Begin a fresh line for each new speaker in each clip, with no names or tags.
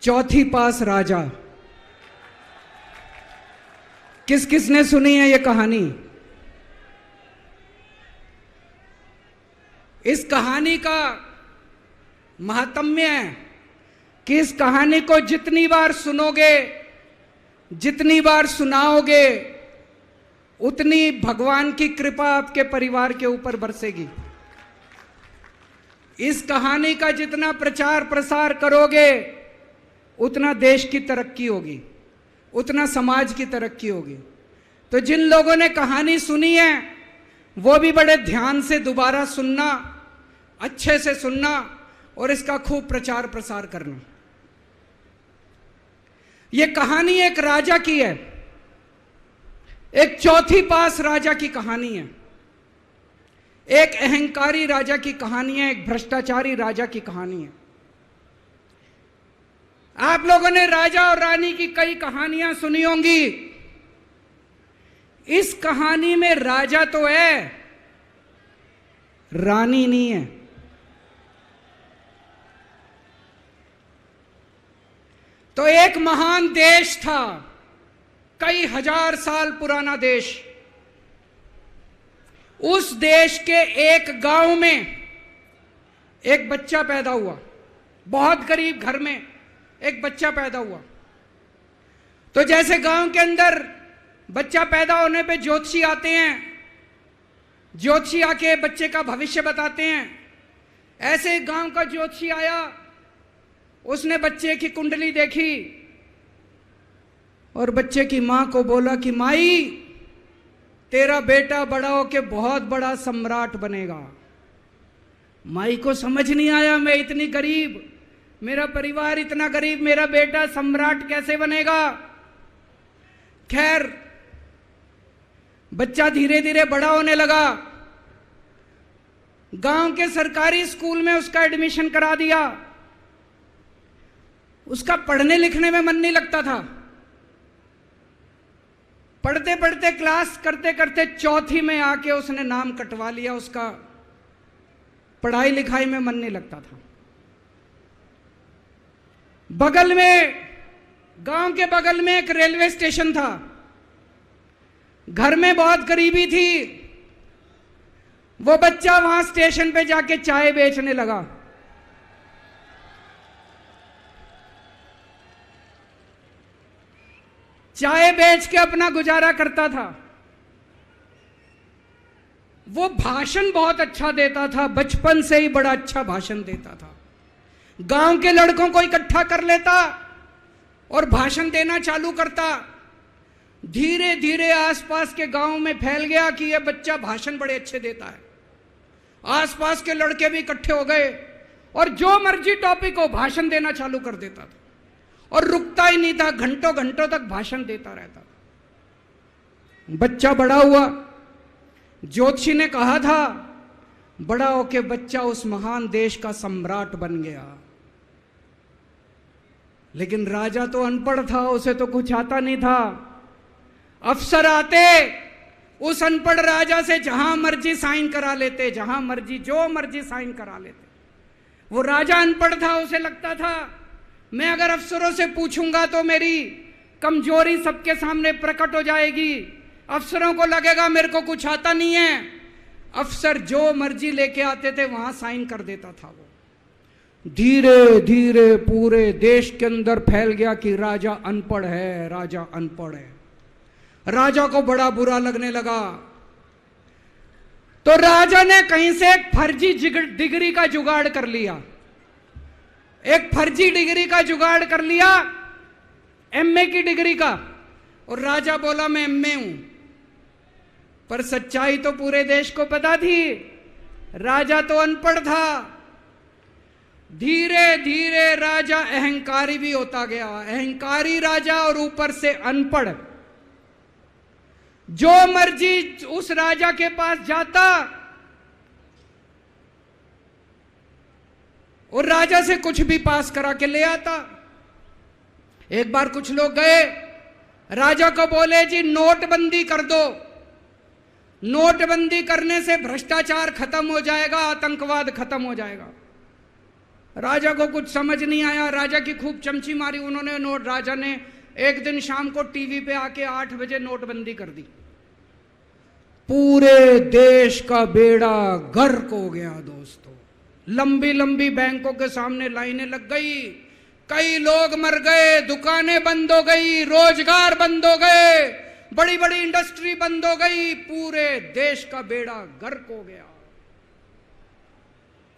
चौथी पास राजा। किस किस ने सुनी है ये कहानी? इस कहानी का महात्म्य है कि इस कहानी को जितनी बार सुनोगे, जितनी बार सुनाओगे, उतनी भगवान की कृपा आपके परिवार के ऊपर बरसेगी। इस कहानी का जितना प्रचार प्रसार करोगे, उतना देश की तरक्की होगी, उतना समाज की तरक्की होगी। तो जिन लोगों ने कहानी सुनी है वो भी बड़े ध्यान से दोबारा सुनना, अच्छे से सुनना और इसका खूब प्रचार प्रसार करना। ये कहानी एक राजा की है, एक चौथी पास राजा की कहानी है, एक अहंकारी राजा की कहानी है, एक भ्रष्टाचारी राजा की कहानी है। आप लोगों ने राजा और रानी की कई कहानियां सुनी होंगी। इस कहानी में राजा तो है, रानी नहीं है। तो एक महान देश था, कई हजार साल पुराना देश। उस देश के एक गांव में एक बच्चा पैदा हुआ, बहुत गरीब घर में एक बच्चा पैदा हुआ। तो जैसे गांव के अंदर बच्चा पैदा होने पे ज्योतिषी आते हैं, ज्योतिषी आके बच्चे का भविष्य बताते हैं, ऐसे गांव का ज्योतिषी आया। उसने बच्चे की कुंडली देखी और बच्चे की मां को बोला कि माई, तेरा बेटा बड़ा होके बहुत बड़ा सम्राट बनेगा। माई को समझ नहीं आया, मैं इतनी गरीब, मेरा परिवार इतना गरीब, मेरा बेटा सम्राट कैसे बनेगा। खैर, बच्चा धीरे धीरे बड़ा होने लगा। गांव के सरकारी स्कूल में उसका एडमिशन करा दिया। उसका पढ़ने लिखने में मन नहीं लगता था। पढ़ते पढ़ते, क्लास करते करते चौथी में आके उसने नाम कटवा लिया। उसका पढ़ाई लिखाई में मन नहीं लगता था। बगल में, गांव के बगल में एक रेलवे स्टेशन था। घर में बहुत गरीबी थी। वो बच्चा वहां स्टेशन पे जाके चाय बेचने लगा। चाय बेच के अपना गुजारा करता था। वो भाषण बहुत अच्छा देता था, बचपन से ही बड़ा अच्छा भाषण देता था। गांव के लड़कों को इकट्ठा कर लेता और भाषण देना चालू करता। धीरे धीरे आसपास के गांव में फैल गया कि यह बच्चा भाषण बड़े अच्छे देता है। आसपास के लड़के भी इकट्ठे हो गए और जो मर्जी टॉपिक हो भाषण देना चालू कर देता था और रुकता ही नहीं था, घंटों घंटों तक भाषण देता रहता था। बच्चा बड़ा हुआ। ज्योतिषी ने कहा था बड़ा होके बच्चा उस महान देश का सम्राट बन गया। लेकिन राजा तो अनपढ़ था, उसे तो कुछ आता नहीं था। अफसर आते, उस अनपढ़ राजा से जहां मर्जी साइन करा लेते, जहां मर्जी जो मर्जी साइन करा लेते। वो राजा अनपढ़ था, उसे लगता था मैं अगर अफसरों से पूछूंगा तो मेरी कमजोरी सबके सामने प्रकट हो जाएगी। अफसरों को लगेगा मेरे को कुछ आता नहीं है। अफसर जो मर्जी लेके आते थे वहां साइन कर देता था। वो धीरे धीरे पूरे देश के अंदर फैल गया कि राजा अनपढ़ है, राजा अनपढ़ है। राजा को बड़ा बुरा लगने लगा। तो राजा ने कहीं से एक फर्जी डिग्री का जुगाड़ कर लिया। एक फर्जी डिग्री का जुगाड़ कर लिया, एमए की डिग्री का। और राजा बोला मैं एमए हूं। पर सच्चाई तो पूरे देश को पता थी, राजा तो अनपढ़ था। धीरे धीरे राजा अहंकारी भी होता गया। अहंकारी राजा और ऊपर से अनपढ़। जो मर्जी उस राजा के पास जाता और राजा से कुछ भी पास करा के ले आता। एक बार कुछ लोग गए, राजा को बोले जी नोटबंदी कर दो, नोटबंदी करने से भ्रष्टाचार खत्म हो जाएगा, आतंकवाद खत्म हो जाएगा। राजा को कुछ समझ नहीं आया, राजा की खूब चमची मारी उन्होंने नोट। राजा ने एक दिन शाम को टीवी पे आके 8 बजे नोटबंदी कर दी। पूरे देश का बेड़ा गर्क हो गया दोस्तों। लंबी लंबी बैंकों के सामने लाइनें लग गई, कई लोग मर गए, दुकानें बंद हो गई, रोजगार बंद हो गए, बड़ी बड़ी इंडस्ट्री बंद हो गई, पूरे देश का बेड़ा गर्क हो गया।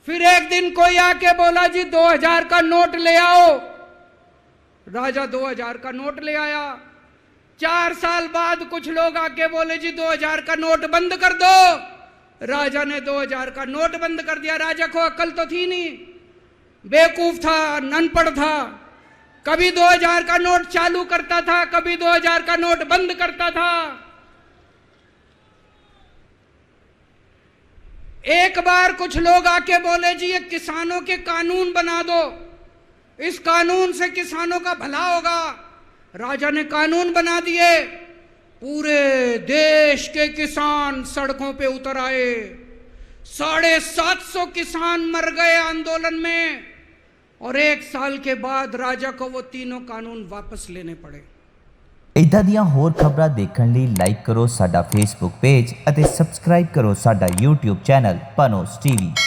फिर एक दिन कोई आके बोला जी 2000 का नोट ले आओ। राजा 2000 का नोट ले आया। 4 साल बाद कुछ लोग आके बोले जी 2000 का नोट बंद कर दो। राजा ने 2000 का नोट बंद कर दिया। राजा को अक्ल तो थी नहीं, बेवकूफ था, अनपढ़ था। कभी 2000 का नोट चालू करता था, कभी 2000 का नोट बंद करता था। एक बार कुछ लोग आके बोले जी ये किसानों के कानून बना दो, इस कानून से किसानों का भला होगा। राजा ने कानून बना दिए। पूरे देश के किसान सड़कों पे उतर आए। 750 किसान मर गए आंदोलन में, और 1 साल के बाद राजा को वो तीनों कानून वापस लेने पड़े।
इदां दियां होर खबरां देखण लई लाइक करो साडा फेसबुक पेज ਅਤੇ ਸਬਸਕ੍ਰਾਈਬ ਕਰੋ ਸਾਡਾ YouTube ਚੈਨਲ ਪਨੋਸ TV।